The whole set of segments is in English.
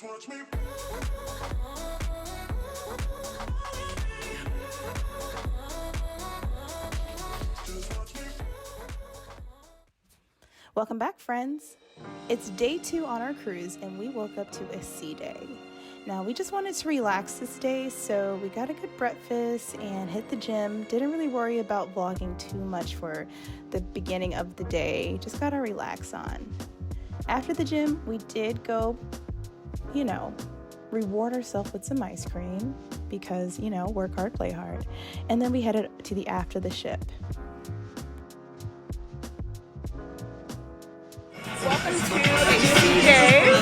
watch me. Welcome back, friends. It's day 2 on our cruise and we woke up to a sea day. Now, we just wanted to relax this day, so we got a good breakfast and hit the gym. Didn't really worry about vlogging too much for the beginning of the day. Just got to relax on. After the gym, we did go, reward ourselves with some ice cream because, work hard, play hard. And then we headed to the after the ship. Welcome to a sea day.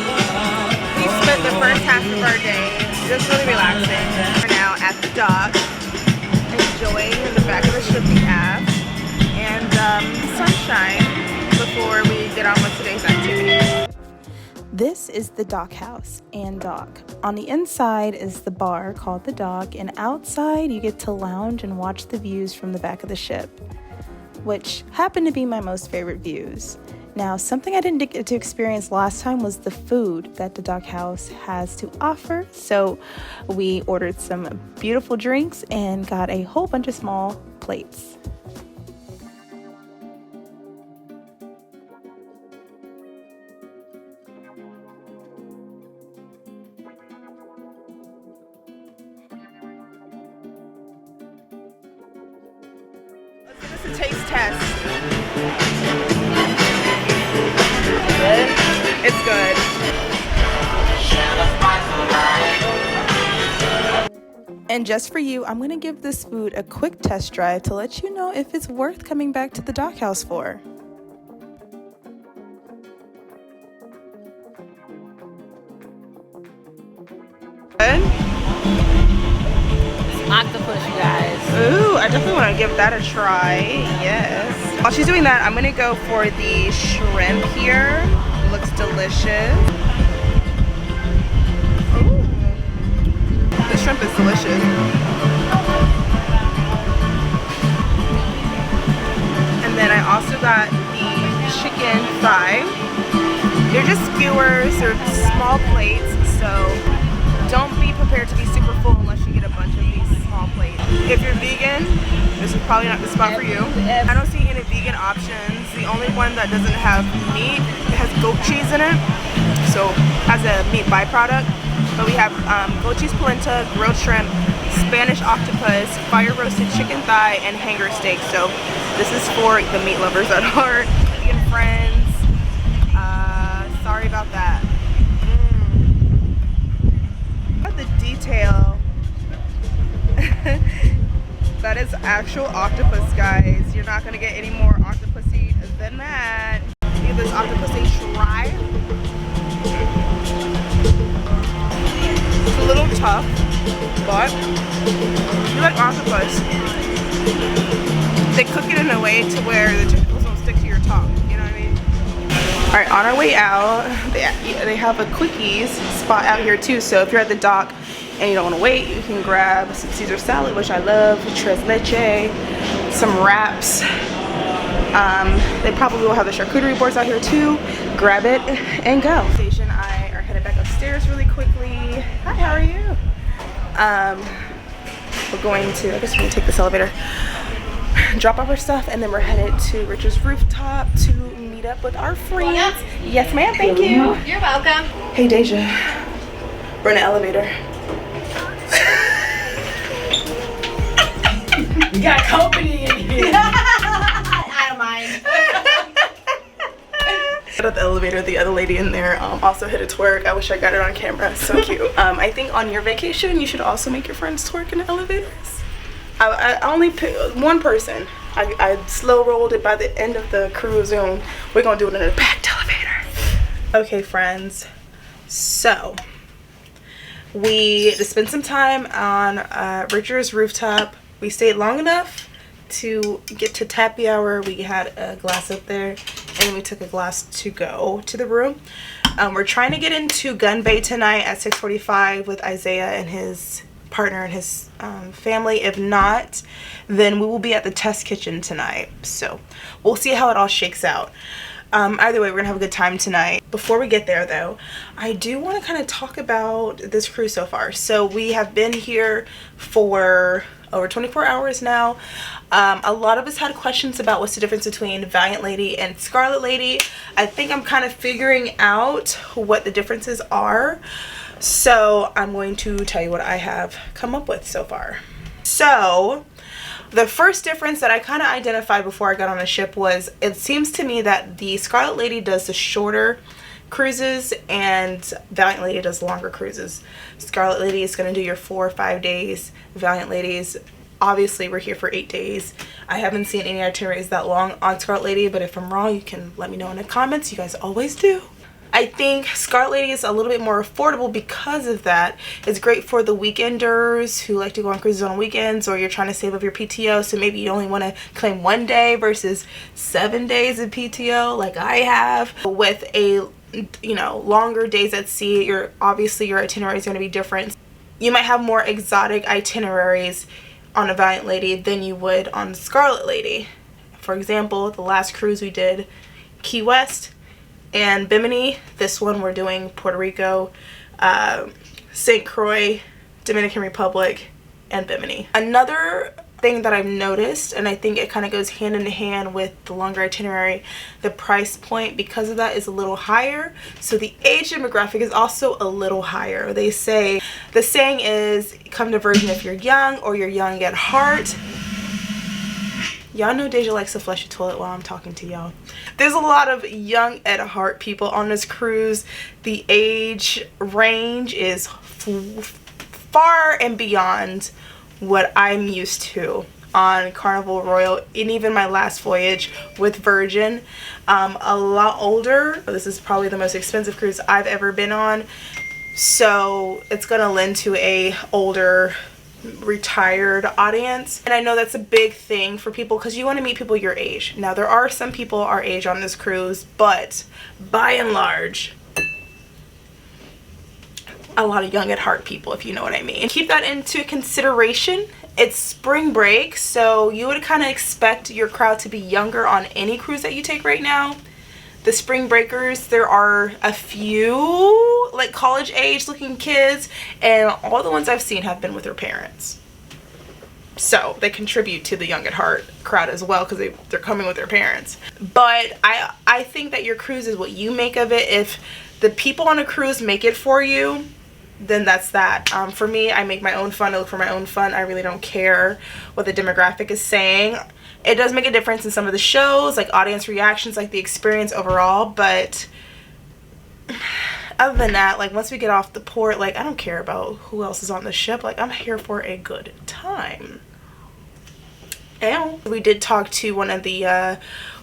We spent the first half of our day just really relaxing. We're now at the dock, enjoying the back of the ship we have, and sunshine before we get on with today's activity. This is the dock house and dock. On the inside is the bar called the dock, and outside you get to lounge and watch the views from the back of the ship, which happen to be my most favorite views. Now, something I didn't get to experience last time was the food that the dock house has to offer. So we ordered some beautiful drinks and got a whole bunch of small plates. Let's give us a taste test. Good? It's good. And just for you, I'm going to give this food a quick test drive to let you know if it's worth coming back to the dock house for. Good? Octopus, you guys. Ooh, I definitely want to give that a try. Yes. While she's doing that, I'm going to go for the shrimp here. Looks delicious. Ooh. The shrimp is delicious. And then I also got the chicken thigh. They're just skewers, they're small plates, so don't be prepared to be super full unless you get a bunch of these small plates. If you're vegan, this is probably not the spot for you. I don't see any vegan options. The only one that doesn't have meat, it has goat cheese in it, so as a meat byproduct. But we have goat cheese polenta, grilled shrimp, Spanish octopus, fire roasted chicken thigh, and hanger steak. So this is for the meat lovers that are vegan friends. Sorry about that. The detail. That is actual octopus, guys. You're not gonna get any more octopusy than that. Give this octopus a try. It's a little tough, but if you like octopus, they cook it in a way to where the tentacles don't stick to your tongue. You know what I mean? All right, on our way out, they have a quickies spot out here too. So if you're at the dock and you don't want to wait, you can grab some Caesar salad, which I love, tres leche, some wraps. They probably will have the charcuterie boards out here too. Grab it and go. Station and I are headed back upstairs really quickly. Hi, how are you? We're going to, I guess we're gonna take this elevator, drop off our stuff, and then we're headed to Richard's rooftop to meet up with our friends. Yes, ma'am, thank you. You're welcome. Hey, Deja. We're in an elevator. You got company in here. I don't mind. At the elevator, the other lady in there also hit a twerk. I wish I got it on camera. So cute. I think on your vacation, you should also make your friends twerk in the elevators. I only picked one person. I slow rolled it by the end of the cruise, and we're gonna do it in a packed elevator. Okay, friends. So we spent some time on Richard's rooftop. We stayed long enough to get to tappy hour. We had a glass up there, and we took a glass to go to the room. We're trying to get into Gun Bay tonight at 6:45 with Isaiah and his partner and his family. If not, then we will be at the test kitchen tonight. So we'll see how it all shakes out. Either way, we're gonna have a good time tonight. Before we get there though, I do want to kind of talk about this cruise so far. So we have been here for over 24 hours now. A lot of us had questions about what's the difference between Valiant Lady and Scarlet Lady. I think I'm kind of figuring out what the differences are. So I'm going to tell you what I have come up with so far. So the first difference that I kind of identified before I got on the ship was, it seems to me that the Scarlet Lady does the shorter cruises and Valiant Lady does longer cruises. Scarlet Lady is going to do your 4 or 5 days. Valiant Ladies, obviously we're here for 8 days. I haven't seen any itineraries that long on Scarlet Lady, but if I'm wrong, you can let me know in the comments. You guys always do. I think Scarlet Lady is a little bit more affordable because of that. It's great for the weekenders who like to go on cruises on weekends, or you're trying to save up your PTO, so maybe you only want to claim 1 day versus 7 days of PTO like I have. With a, you know, longer days at sea, obviously your itinerary is going to be different. You might have more exotic itineraries on a Valiant Lady than you would on Scarlet Lady. For example, the last cruise we did, Key West and Bimini. This one we're doing Puerto Rico, St. Croix, Dominican Republic, and Bimini. Another thing that I've noticed, and I think it kind of goes hand in hand with the longer itinerary, the price point because of that is a little higher. So the age demographic is also a little higher. They say, the saying is, come to Virgin if you're young, or you're young at heart. Y'all know Deja likes to flush the toilet while I'm talking to y'all. There's a lot of young at heart people on this cruise. The age range is far and beyond what I'm used to on Carnival Royal, and even my last voyage with Virgin. A lot older. This is probably the most expensive cruise I've ever been on, so it's gonna lend to a older, retired audience. And I know that's a big thing for people because you want to meet people your age. Now there are some people our age on this cruise, but by and large a lot of young at heart people, if you know what I mean. Keep that into consideration. It's spring break, so you would kind of expect your crowd to be younger on any cruise that you take right now. The spring breakers, there are a few like college age looking kids, and all the ones I've seen have been with their parents. So they contribute to the young at heart crowd as well because they're coming with their parents. But I think that your cruise is what you make of it. If the people on a cruise make it for you, then that's that. For me, I make my own fun. I look for my own fun. I really don't care what the demographic is saying. It does make a difference in some of the shows, like audience reactions, like the experience overall, but other than that, like once we get off the port, like I don't care about who else is on the ship. Like I'm here for a good time. And we did talk to one of the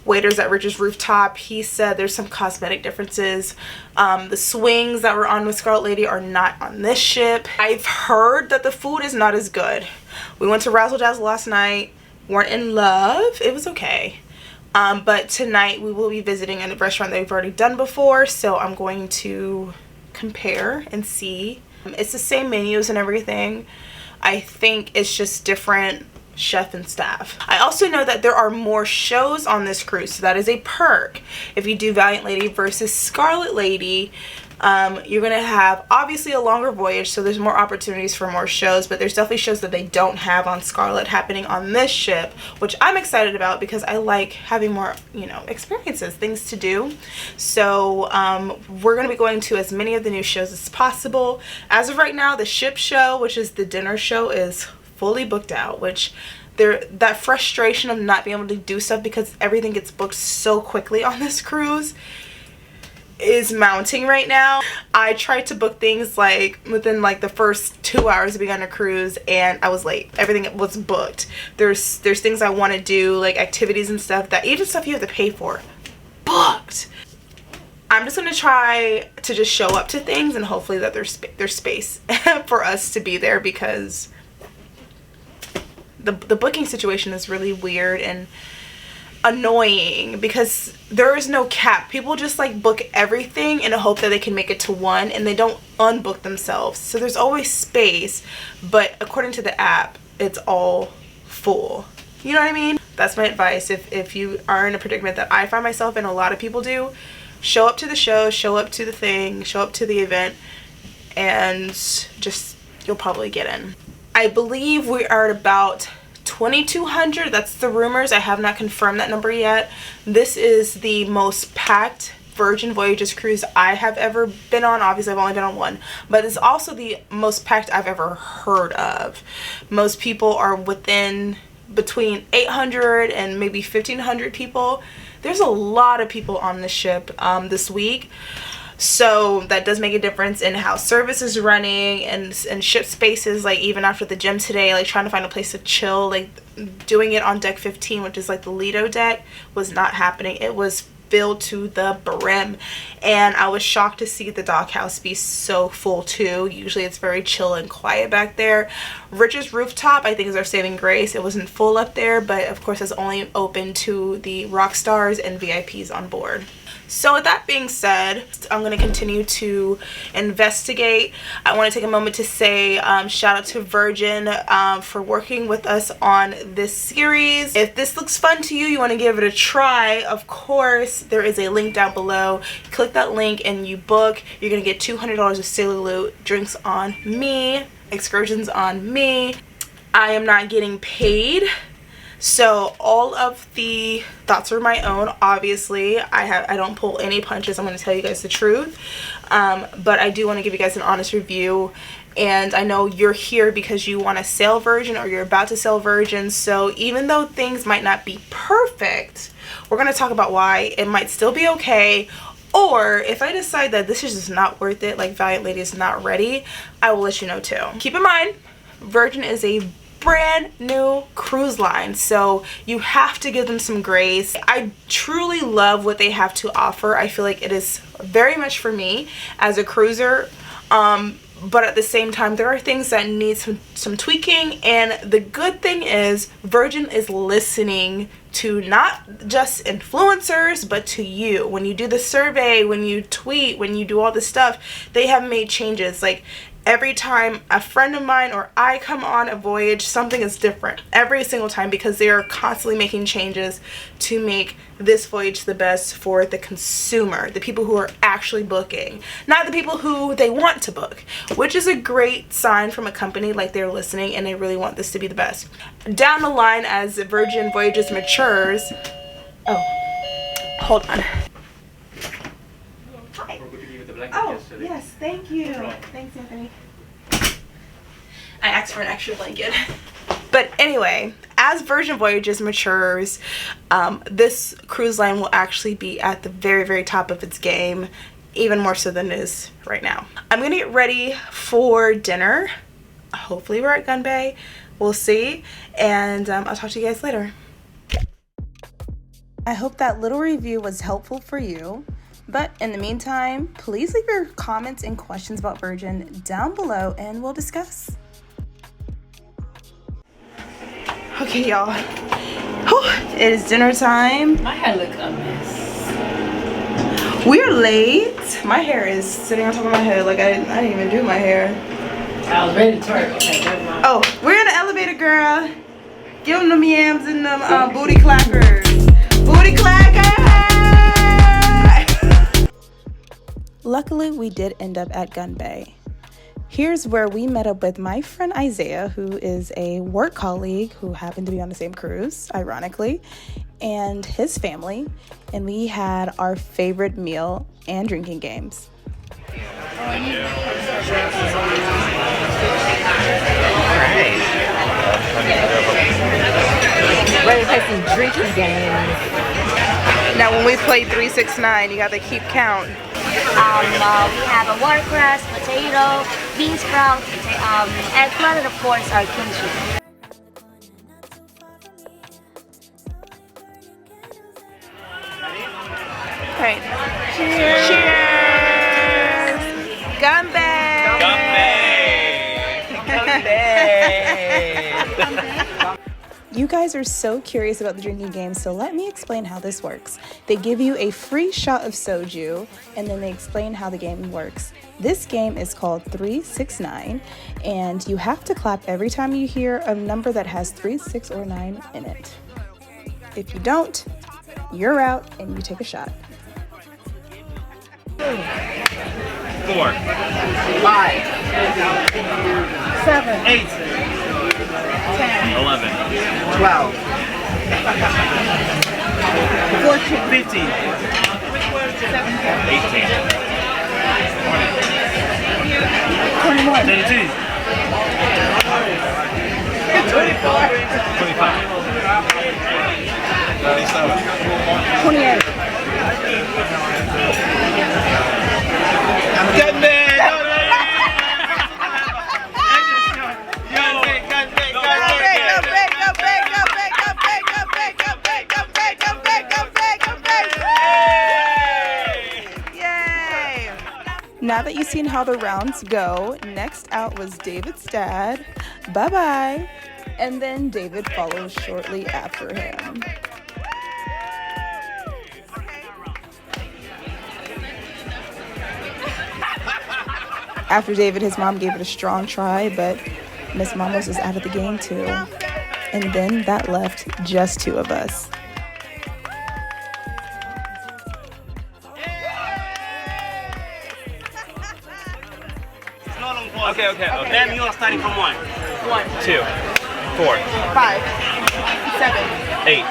waiters at Rich's Rooftop. He said there's some cosmetic differences. The swings that were on with Scarlet Lady are not on this ship. I've heard that the food is not as good. We went to Razzle Dazzle last night. Weren't in love. It was okay. But tonight we will be visiting a restaurant that we've already done before, so I'm going to compare and see. It's the same menus and everything. I think it's just different chef and staff. I also know that there are more shows on this cruise, so that is a perk. If you do Valiant Lady versus Scarlet Lady, you're gonna have obviously a longer voyage, so there's more opportunities for more shows, but there's definitely shows that they don't have on Scarlet happening on this ship, which I'm excited about because I like having more, you know, experiences, things to do. So we're gonna be going to as many of the new shows as possible. As of right now, the ship show, which is the dinner show, is fully booked out, which that frustration of not being able to do stuff because everything gets booked so quickly on this cruise is mounting right now. I tried to book things like within like the first 2 hours of being on a cruise and I was late. Everything was booked. There's things I want to do, like activities and stuff, that even stuff you have to pay for, booked. I'm just gonna try to just show up to things and hopefully that there's space for us to be there, because the booking situation is really weird and annoying because there is no cap. People just like book everything in a hope that they can make it to one, and they don't unbook themselves. So there's always space, but according to the app, it's all full. You know what I mean? That's my advice. If you are in a predicament that I find myself in, a lot of people do, show up to the show, show up to the thing, show up to the event, and just, you'll probably get in. I believe we are at about 2,200. That's the rumors. I have not confirmed that number yet. This is the most packed Virgin Voyages cruise I have ever been on. Obviously, I've only been on one, but it's also the most packed I've ever heard of. Most people are within between 800 and maybe 1,500 people. There's a lot of people on the ship this week. So that does make a difference in how service is running and ship spaces. Like even after the gym today, like trying to find a place to chill, like doing it on deck 15, which is like the Lido deck, was not happening. It was filled to the brim, and I was shocked to see the dock house be so full too. Usually it's very chill and quiet back there. Rich's rooftop, I think, is our saving grace. It wasn't full up there, but of course it's only open to the rock stars and VIPs on board. So with that being said, I'm going to continue to investigate. I want to take a moment to say shout out to Virgin for working with us on this series. If this looks fun to you, you want to give it a try, of course, there is a link down below. Click that link and you book. You're going to get $200 of Sailor Loot, drinks on me, excursions on me. I am not getting paid. So all of the thoughts are my own. Obviously, I don't pull any punches. I'm going to tell you guys the truth. But I do want to give you guys an honest review. And I know you're here because you want to sail Virgin or you're about to sail Virgin. So even though things might not be perfect, we're going to talk about why it might still be okay. Or if I decide that this is just not worth it, like Valiant Lady is not ready, I will let you know too. Keep in mind, Virgin is a brand new cruise line, so you have to give them some grace. I truly love what they have to offer. I feel like it is very much for me as a cruiser, but at the same time there are things that need some tweaking, and the good thing is Virgin is listening to not just influencers but to you. When you do the survey, when you tweet, when you do all this stuff, they have made changes. Like every time a friend of mine or I come on a voyage, something is different every single time, because they are constantly making changes to make this voyage the best for the consumer, the people who are actually booking, not the people who they want to book, which is a great sign from a company. Like they're listening and they really want this to be the best. Down the line, as Virgin Voyages matures, oh, hold on. Oh, yes, thank you. Thanks, Anthony. I asked for an extra blanket. But anyway, as Virgin Voyages matures, this cruise line will actually be at the very, very top of its game, even more so than it is right now. I'm going to get ready for dinner. Hopefully we're at Gun Bay. We'll see. And I'll talk to you guys later. I hope that little review was helpful for you. But in the meantime, please leave your comments and questions about Virgin down below and we'll discuss. Okay, y'all. It is dinner time. My hair look a mess. We're late. My hair is sitting on top of my head. Like I didn't even do my hair. I was ready to twerk. Okay, never mind. Oh, we're in the elevator, girl. Give them yams and them booty clackers. Booty clackers! Luckily, we did end up at Gun Bay. Here's where we met up with my friend Isaiah, who is a work colleague who happened to be on the same cruise, ironically, and his family. And we had our favorite meal and drinking games. Ready to play some drinking games. Now, when we play 3, 6, 9, you got to keep count. We have a watercress, potato, bean sprout, eggplant, and of course our kimchi. Okay. Cheers! Cheers! Gun Bay! Gun Bay! You guys are so curious about the drinking game, so let me explain how this works. They give you a free shot of soju, and then they explain how the game works. This game is called 3, 6, 9, and you have to clap every time you hear a number that has 3, 6, or 9 in it. If you don't, you're out and you take a shot. 4, 5, 7, 8, 10, 11, 12, 14, 15, 18, 21, 22, 25, 28. Now that you've seen how the rounds go, next out was David's dad. Bye-bye. And then David follows shortly after him. After David, his mom gave it a strong try, but Miss Mamos is out of the game too. And then that left just 2 of us. Okay. Then you are starting from 1. 1, 2, 4, 5, 7, 8,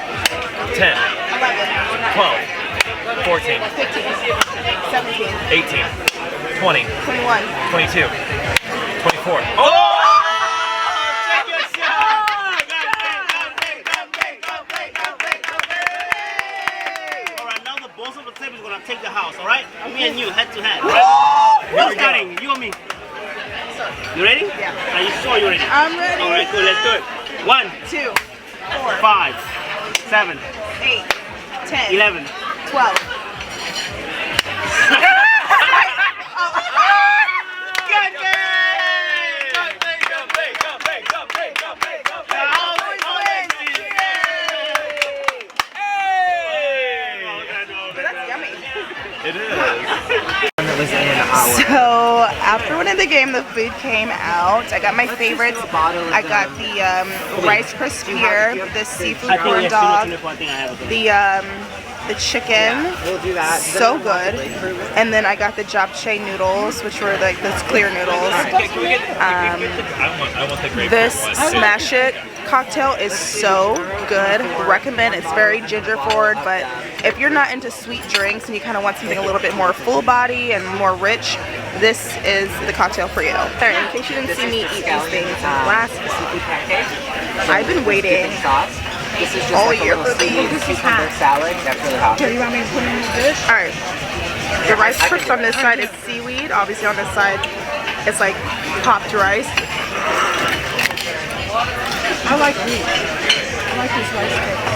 10, 11, 12, 14, 15, 17, 18, 20, 21. 22, 24. Oh! Take your shot! Alright, now the boss of the table is gonna take the house, alright? Me and you, head to head. Alright? Who's starting? You or me? You ready? Yeah. Are you sure you're ready? I'm ready. Alright, cool, let's do it. 1, 2, 4, 5, 7, 8, 10, 11. 12. It is. So after winning the game, the food came out. I got my favorites. I got the Rice Krispies, the seafood corn dog, the chicken, so good. And then I got the japchae noodles, which were like those clear noodles. I want the grape. This Smash It cocktail is so good. Recommend. It's very ginger forward, but if you're not into sweet drinks and you kind of want something a little bit more full body and more rich, this is the cocktail for you. Sorry, in case you didn't see me eat these things last, I've been waiting all year for these. Salad. That's really hot. Do you want me to put it in the dish? All right. The rice crisps on this side is seaweed. Obviously on this side, it's like popped rice. I like these. I like these rice cakes.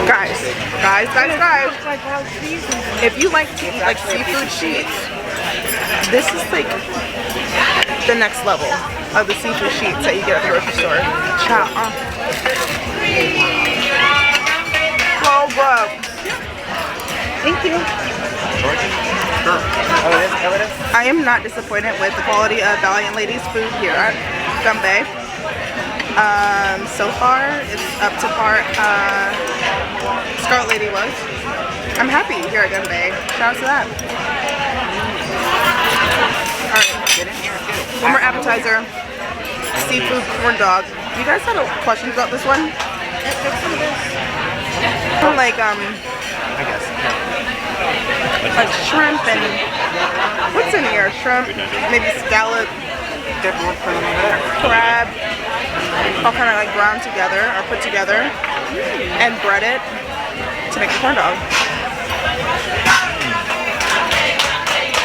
Guys. It's like wild season. If you like to eat like seafood sheets, this is like the next level of the seafood sheets that you get at the grocery store. Ciao. Oh, good. Thank you. I am not disappointed with the quality of Valiant Ladies food here at Gumbe. So far, it's up to par. Scarlet Lady was. I'm happy here at Gumbe. Shout out to that. Alright. One more appetizer. Seafood corn dog. You guys had questions about this one? Like like shrimp and what's in here? Shrimp, maybe scallop, crab, all kind of like ground together or put together and breaded to make a corn dog.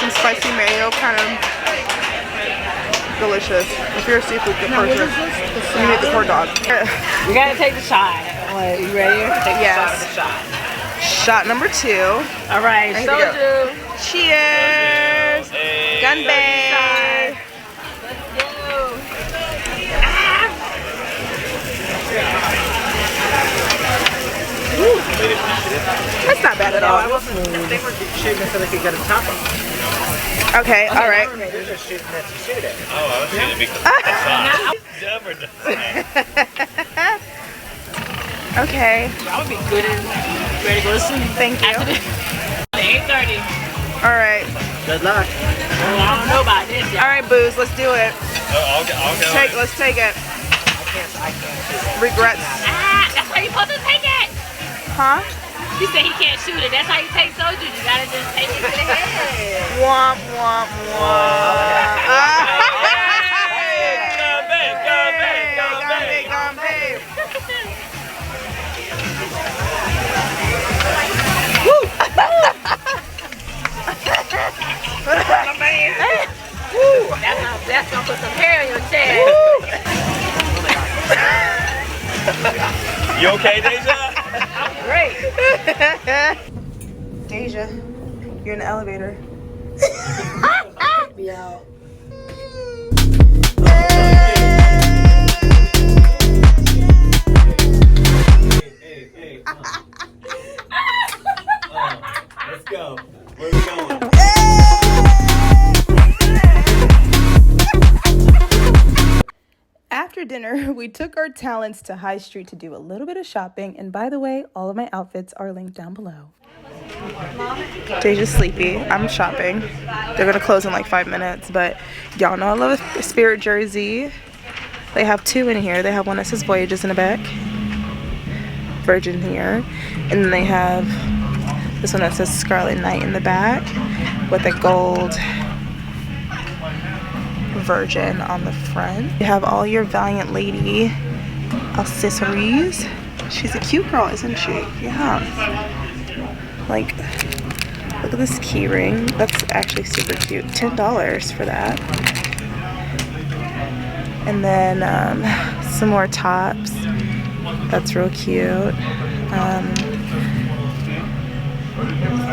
Some spicy mayo, kind of delicious. If you're a seafood person, you make the corn dog. You gotta take the shot. Are you ready? Yes. Shot number 2. All right. Soju. Cheers. Gunbay. That's not bad at all. They were shooting so they could get a top up. Okay, all right. They're just shooting it to shoot it. Oh, I was shooting it because it's hot. Okay. I would be good and ready to go to sleep. Thank you. After this. 8:30. All right. Good luck. Well, I don't know about this, All y'all. right, Booze. Let's do it. I'll go. Let's take it. Regrets. Ah, that's why you supposed to take it. Huh? He said he can't shoot it. That's how you take soldiers. You gotta just take it to the head. Womp womp womp. Gone, babe. That's gonna put some hair in your chest. You okay, Deja? I'm great. Deja, you're in the elevator. Yo. Let's go. Where are we going? After dinner, we took our talents to High Street to do a little bit of shopping. And by the way, all of my outfits are linked down below. Deja's sleepy. I'm shopping. They're gonna close in like 5 minutes, but y'all know I love a Spirit jersey. They have two in here. They have one that says Voyages in the back, Virgin here, and then they have this one that says Scarlet Knight in the back with a gold Virgin on the front. You have all your Valiant lady accessories. She's a cute girl, isn't she? Yeah. Like, look at this key ring. That's actually super cute. $10 for that. And then some more tops. That's real cute.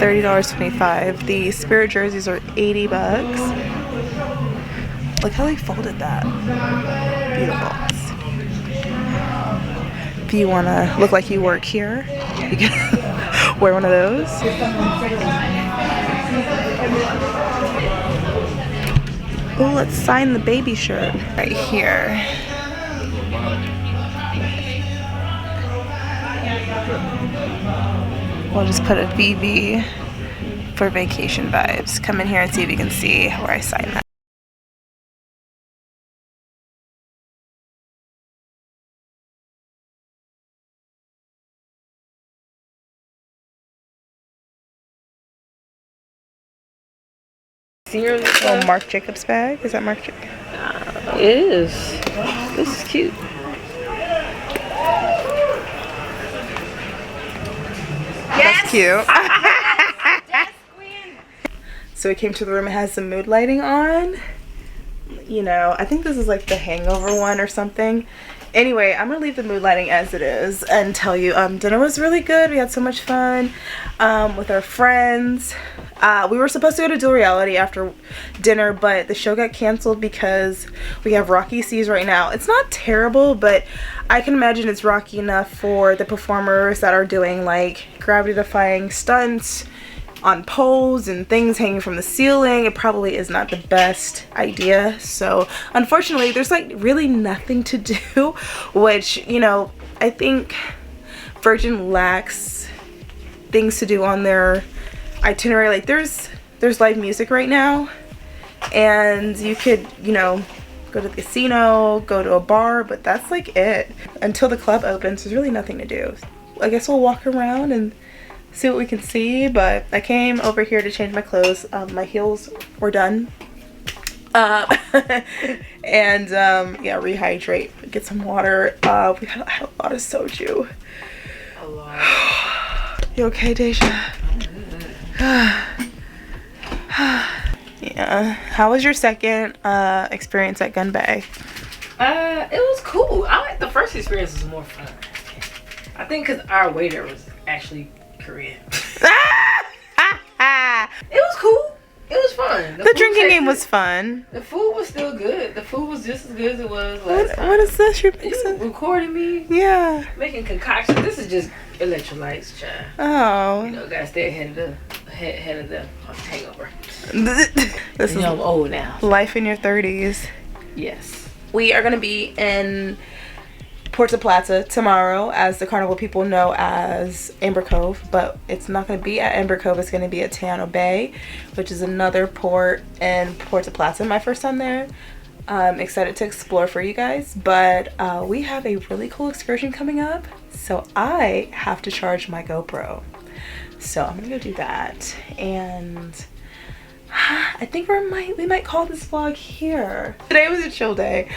$30.25. The Spirit jerseys are 80 bucks. Look how they folded that. Beautiful. If you want to look like you work here, you can wear one of those. Oh, let's sign the baby shirt right here. We'll just put a VV for vacation vibes. Come in here and see if you can see where I sign that. Oh, Marc Jacobs bag. Is that Marc Jacobs? It is. This is cute. That's cute. So we came to the room. It has some mood lighting on. You know, I think this is like the Hangover one or something. Anyway, I'm gonna leave the mood lighting as it is and tell you dinner was really good. We had so much fun with our friends. We were supposed to go to Dual Reality after dinner, but the show got canceled because we have rocky seas right now. It's not terrible, but I can imagine it's rocky enough for the performers that are doing like gravity defying stunts on poles and things hanging from the ceiling. It probably is not the best idea. So unfortunately, there's like really nothing to do, which, you know, I think Virgin lacks things to do on their itinerary. Like there's live music right now, and you could, you know, go to the casino, go to a bar, but that's like it. Until the club opens, there's really nothing to do. I guess we'll walk around and see what we can see, but I came over here to change my clothes. My heels were done. And yeah, rehydrate, get some water. We had a lot of soju. A lot. You okay, Deja? Yeah. How was your second experience at Gun Bay? It was cool. I like the first experience was more fun. I think because our waiter was actually Korean. It was cool. It was fun. The drinking game was fun. The food was still good. The food was just as good as it was last time. What is this? You're You mixing? recording me? Yeah. Making concoctions. This is just electrolytes, child. Oh. You know, gotta stay ahead of the hangover. This You is know, I'm old now. life in your 30s. Yes. We are going to be in Puerto Plata tomorrow, as the Carnival people know as Amber Cove, but it's not going to be at Amber Cove. It's going to be at Tejano Bay, which is another port in Puerto Plata. My first time there. I'm excited to explore for you guys, but we have a really cool excursion coming up, so I have to charge my GoPro. So I'm gonna go do that, and I think we might call this vlog here. Today was a chill day,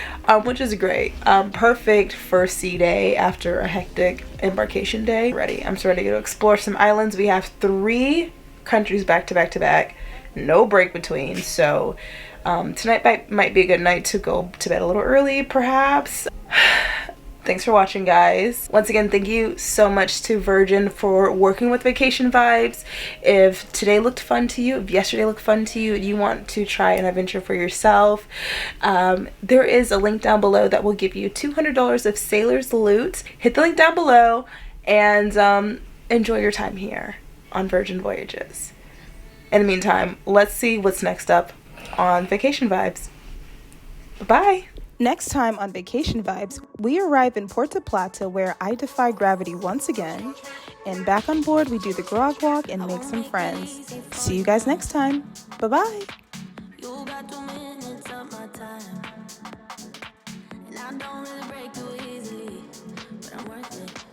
which is great. Perfect for sea day after a hectic embarkation day. I'm so ready to explore some islands. We have 3 countries back to back to back, no break between. So tonight might be a good night to go to bed a little early, perhaps. Thanks for watching, guys. Once again, thank you so much to Virgin for working with Vacation Vibes. If today looked fun to you, if yesterday looked fun to you, and you want to try an adventure for yourself, there is a link down below that will give you $200 of Sailor's Loot. Hit the link down below and enjoy your time here on Virgin Voyages. In the meantime, let's see what's next up on Vacation Vibes. Bye. Next time on Vacation Vibes, we arrive in Puerto Plata, where I defy gravity once again. And back on board, we do the grog walk and make some friends. See you guys next time. Bye-bye.